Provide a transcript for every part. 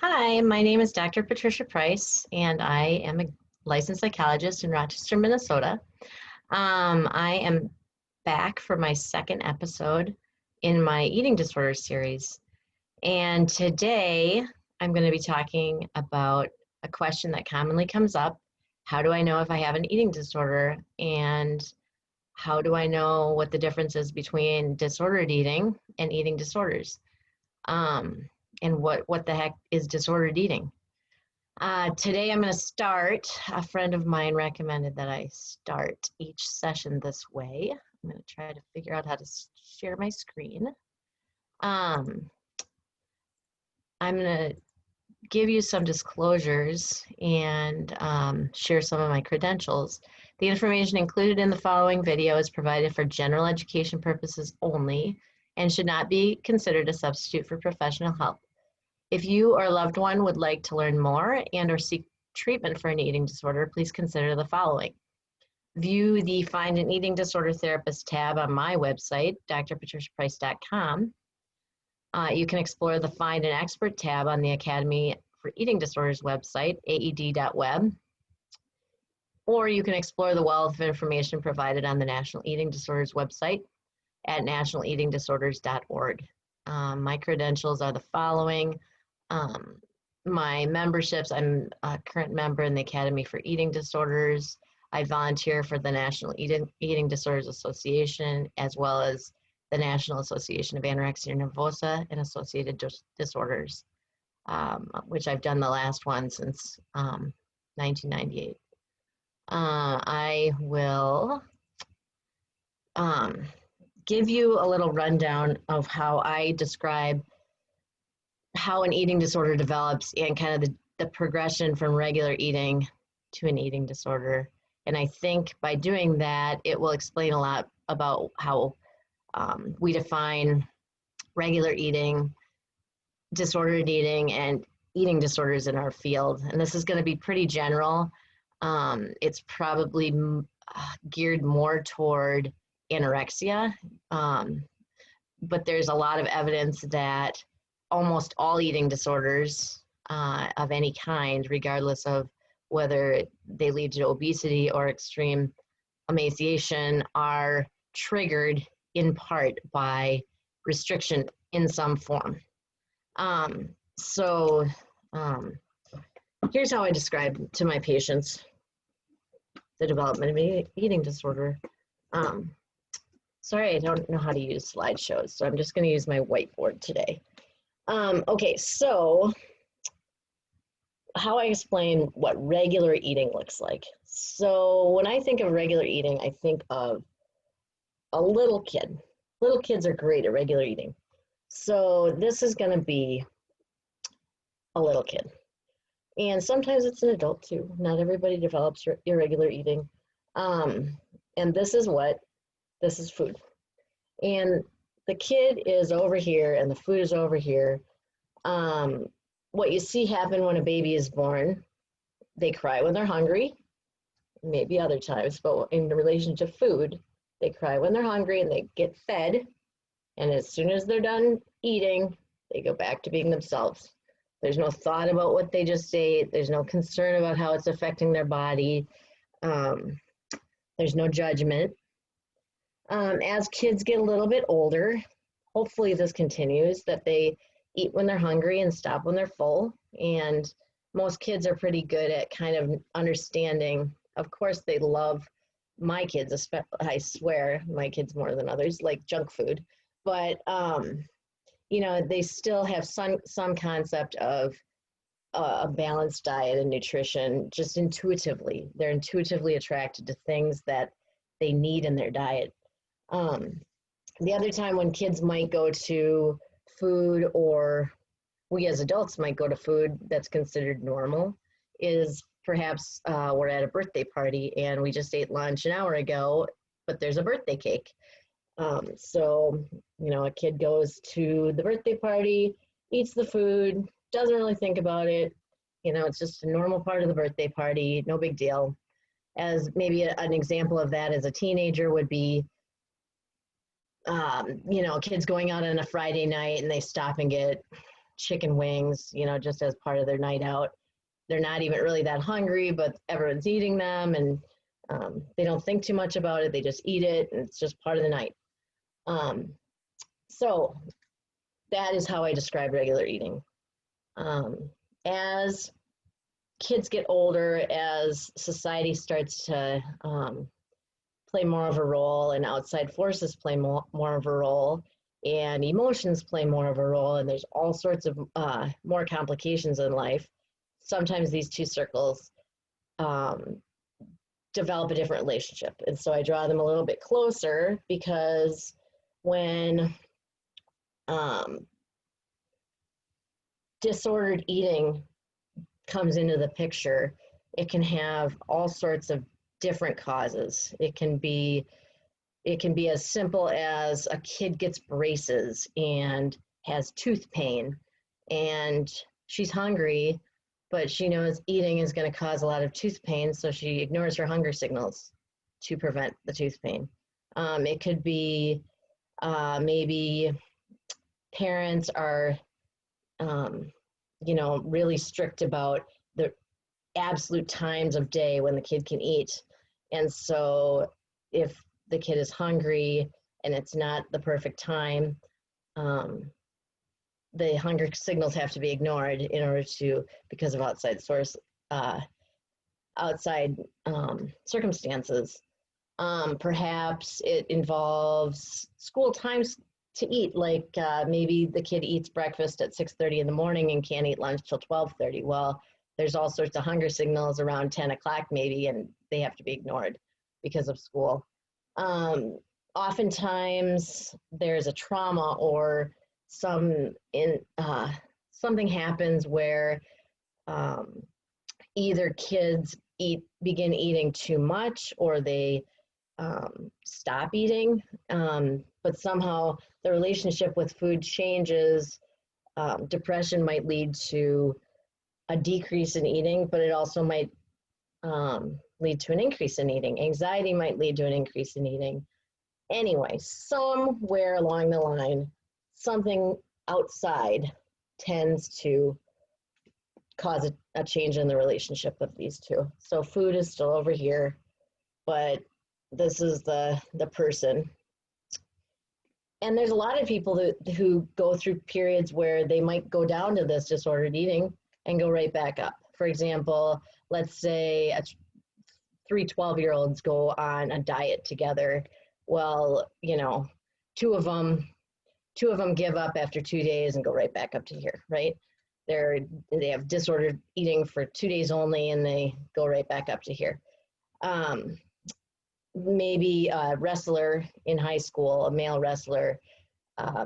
Hi, my name is Dr. Patricia Price, and I am a licensed psychologist in Rochester, Minnesota. I am back for my second episode in my eating disorder series. And today I'm going to be talking about a question that commonly comes up. How do I know if I have an eating disorder? And how do I know what the difference is between disordered eating and eating disorders? Um, and what the heck is disordered eating? Today I'm going to start. A friend of mine recommended that I start each session this way. I'm going to try to figure out how to share my screen. I'm going to give you some disclosures and share some of my credentials. The information included in the following video is provided for general education purposes only and should not be considered a substitute for professional help. If you or a loved one would like to learn more and or seek treatment for an eating disorder, please consider the following. View the Find an Eating Disorder Therapist tab on my website, drpatriciaprice.com. You can explore the Find an Expert tab on the Academy for Eating Disorders website, aed.web. Or you can explore the wealth of information provided on the National Eating Disorders website at nationaleatingdisorders.org. My credentials are the following. My memberships, I'm a current member in the Academy for Eating Disorders. I volunteer for the National Eating Disorders Association, as well as the National Association of Anorexia Nervosa and Associated Disorders, which I've done the last one since 1998. I will give you a little rundown of how I describe how an eating disorder develops and kind of the progression from regular eating to an eating disorder. And I think by doing that, it will explain a lot about how we define regular eating, disordered eating, and eating disorders in our field. And this is going to be pretty general. It's probably geared more toward anorexia, but there's a lot of evidence that almost all eating disorders of any kind, regardless of whether they lead to obesity or extreme emaciation, are triggered in part by restriction in some form. Here's how I describe to my patients the development of an eating disorder. Sorry, I don't know how to use slideshows, so I'm just going to use my whiteboard today. Okay, so how I explain what regular eating looks like. So when I think of regular eating, I think of a little kid. Little kids are great at regular eating. So this is going to be a little kid. And sometimes it's an adult too. Not everybody develops irregular eating. And this is food. And the kid is over here and the food is over here. What you see happen when a baby is born, they cry when they're hungry, maybe other times, but in relation to food, they cry when they're hungry and they get fed. And as soon as they're done eating, they go back to being themselves. There's no thought about what they just ate. There's no concern about how it's affecting their body. There's no judgment. As kids get a little bit older, hopefully this continues, that they eat when they're hungry and stop when they're full. And most kids are pretty good at kind of understanding. Of course, they love, my kids, I swear, my kids more than others, like junk food. But, you know, they still have some concept of a balanced diet and nutrition just intuitively. They're intuitively attracted to things that they need in their diet. The other time when kids might go to food, or we as adults might go to food that's considered normal, is perhaps we're at a birthday party and we just ate lunch an hour ago, but there's a birthday cake. So, you know, a kid goes to the birthday party, eats the food, doesn't really think about it. You know, it's just a normal part of the birthday party, no big deal. As maybe an example of that as a teenager would be, you know, kids going out on a Friday night and they stop and get chicken wings, you know, just as part of their night out. They're not even really that hungry, but everyone's eating them, and they don't think too much about it. They just eat it, and it's just part of the night. So that is how I describe regular eating. As kids get older, as society starts to play more of a role, and outside forces play more of a role, and emotions play more of a role, and there's all sorts of more complications in life, sometimes these two circles develop a different relationship. And so I draw them a little bit closer, because when disordered eating comes into the picture, it can have all sorts of different causes. It can be as simple as a kid gets braces and has tooth pain, and she's hungry, but she knows eating is going to cause a lot of tooth pain, so she ignores her hunger signals to prevent the tooth pain. It could be maybe parents are really strict about the absolute times of day when the kid can eat. And so if the kid is hungry and it's not the perfect time, the hunger signals have to be ignored in order to, because of outside circumstances. Perhaps it involves school times to eat, like maybe the kid eats breakfast at 6:30 in the morning and can't eat lunch till 12:30. Well, there's all sorts of hunger signals around 10 o'clock maybe, and they have to be ignored because of school. Oftentimes there's a trauma, or something happens where either kids begin eating too much, or they stop eating, but somehow the relationship with food changes. Depression might lead to a decrease in eating, but it also might lead to an increase in eating. Anxiety might lead to an increase in eating. Anyway, somewhere along the line, something outside tends to cause a change in the relationship of these two. So food is still over here, but this is the person. And there's a lot of people who go through periods where they might go down to this disordered eating and go right back up. For example, let's say three 12-year-olds go on a diet together. Well, two of them give up after 2 days and go right back up to here, right? They have disordered eating for 2 days only, and they go right back up to here. Maybe a wrestler in high school, a male wrestler, has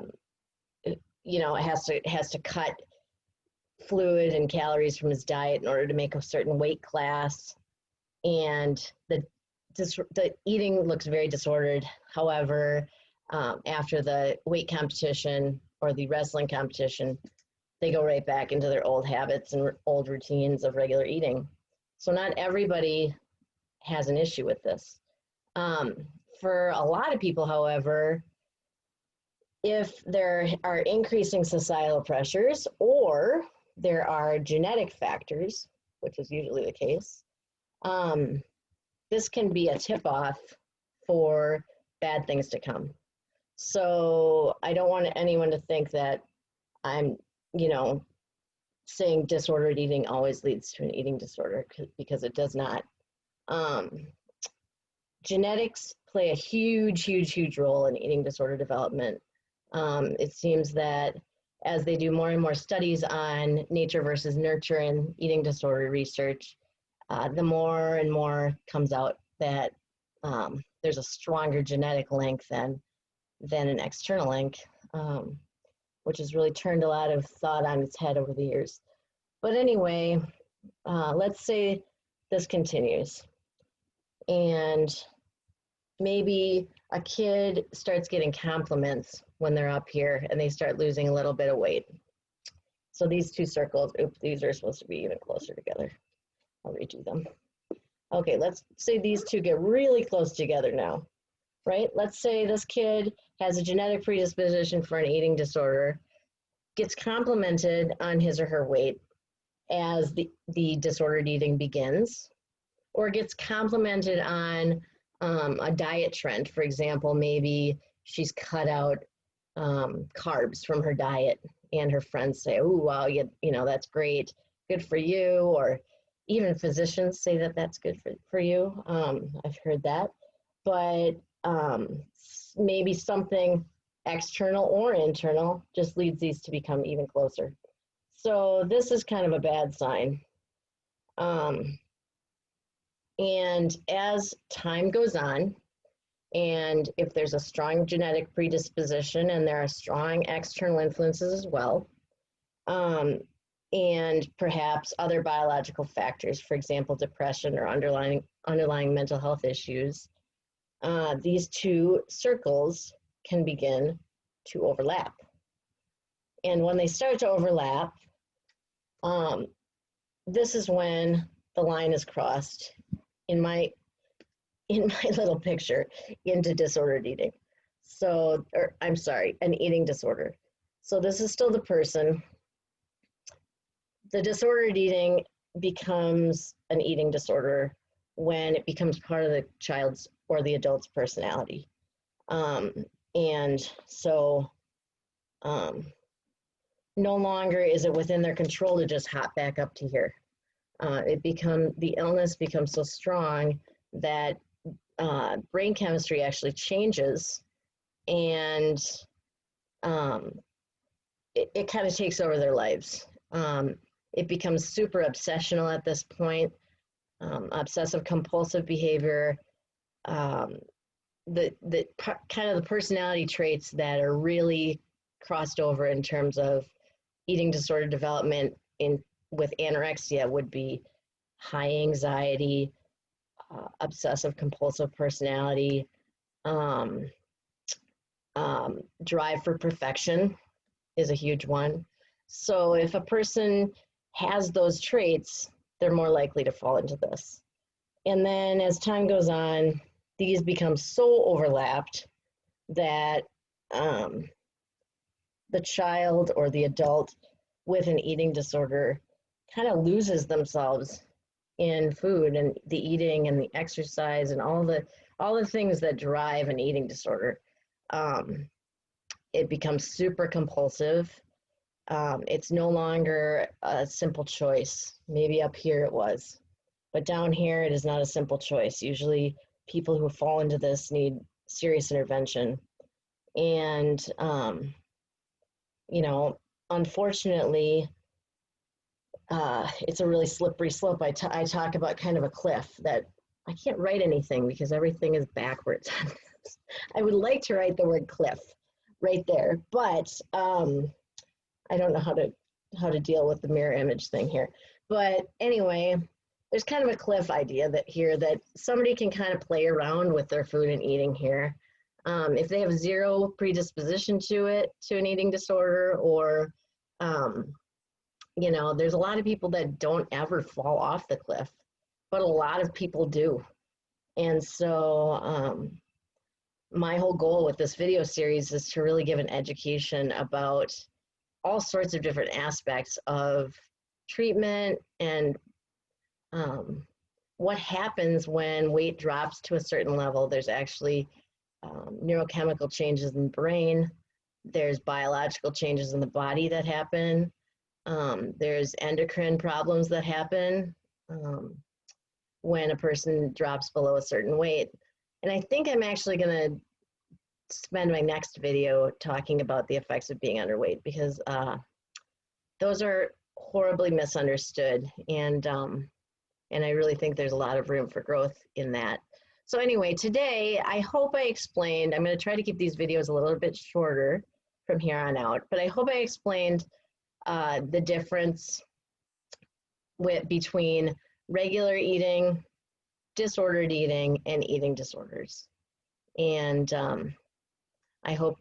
to cut fluid and calories from his diet in order to make a certain weight class, and the eating looks very disordered. However, after the weight competition or the wrestling competition, they go right back into their old habits and old routines of regular eating. So not everybody has an issue with this. For a lot of people, however, if there are increasing societal pressures, or there are genetic factors, which is usually the case, this can be a tip-off for bad things to come. So I don't want anyone to think that I'm, saying disordered eating always leads to an eating disorder, because it does not. Genetics play a huge, huge, huge role in eating disorder development. It seems that as they do more and more studies on nature versus nurture in eating disorder research, the more and more comes out that there's a stronger genetic link than an external link, which has really turned a lot of thought on its head over the years. But anyway, let's say this continues, and maybe a kid starts getting compliments when they're up here and they start losing a little bit of weight. So these two circles, these are supposed to be even closer together. I'll redo them. Okay, let's say these two get really close together now, right? Let's say this kid has a genetic predisposition for an eating disorder, gets complimented on his or her weight as the disordered eating begins, or gets complimented on a diet trend. For example, maybe she's cut out carbs from her diet, and her friends say, "Oh, wow, you know, that's great, good for you," or even physicians say that that's good for you. I've heard that, but maybe something external or internal just leads these to become even closer. So this is kind of a bad sign. And as time goes on, and if there's a strong genetic predisposition and there are strong external influences as well, and perhaps other biological factors, for example, depression or underlying mental health issues, these two circles can begin to overlap. And when they start to overlap, this is when the line is crossed in my little picture into disordered eating. So, or I'm sorry, an eating disorder. So this is still the person. The disordered eating becomes an eating disorder when it becomes part of the child's or the adult's personality. And so no longer is it within their control to just hop back up to here. The illness becomes so strong that brain chemistry actually changes, and it kind of takes over their lives. It becomes super obsessional at this point, obsessive compulsive behavior, the kind of the personality traits that are really crossed over in terms of eating disorder development with anorexia would be high anxiety, obsessive compulsive personality, drive for perfection is a huge one. So if a person has those traits, they're more likely to fall into this. And then as time goes on, these become so overlapped that the child or the adult with an eating disorder kind of loses themselves in food and the eating and the exercise and all the things that drive an eating disorder. It becomes super compulsive. It's no longer a simple choice. Maybe up here it was, but down here it is not a simple choice. Usually people who fall into this need serious intervention. And, you know, unfortunately, it's a really slippery slope. I talk about kind of a cliff that I can't write anything because everything is backwards. I would like to write the word cliff right there, but I don't know how to deal with the mirror image thing here. But anyway, there's kind of a cliff idea that somebody can kind of play around with their food and eating here. If they have zero predisposition to an eating disorder, or you know, there's a lot of people that don't ever fall off the cliff, but a lot of people do. And so my whole goal with this video series is to really give an education about all sorts of different aspects of treatment and what happens when weight drops to a certain level. There's actually neurochemical changes in the brain. There's biological changes in the body that happen. There's endocrine problems that happen when a person drops below a certain weight. And I think I'm actually going to spend my next video talking about the effects of being underweight, because those are horribly misunderstood, and I really think there's a lot of room for growth in that. So anyway, today I hope I explained, I'm going to try to keep these videos a little bit shorter from here on out, but I hope I explained the difference between regular eating, disordered eating, and eating disorders. And I hope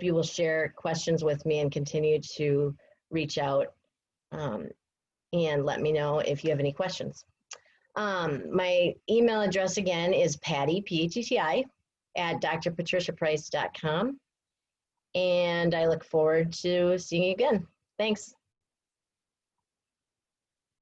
you will share questions with me and continue to reach out and let me know if you have any questions. My email address again is Patty, P-A-T-T-I, @drpatriciaprice.com. and I look forward to seeing you again. Thanks.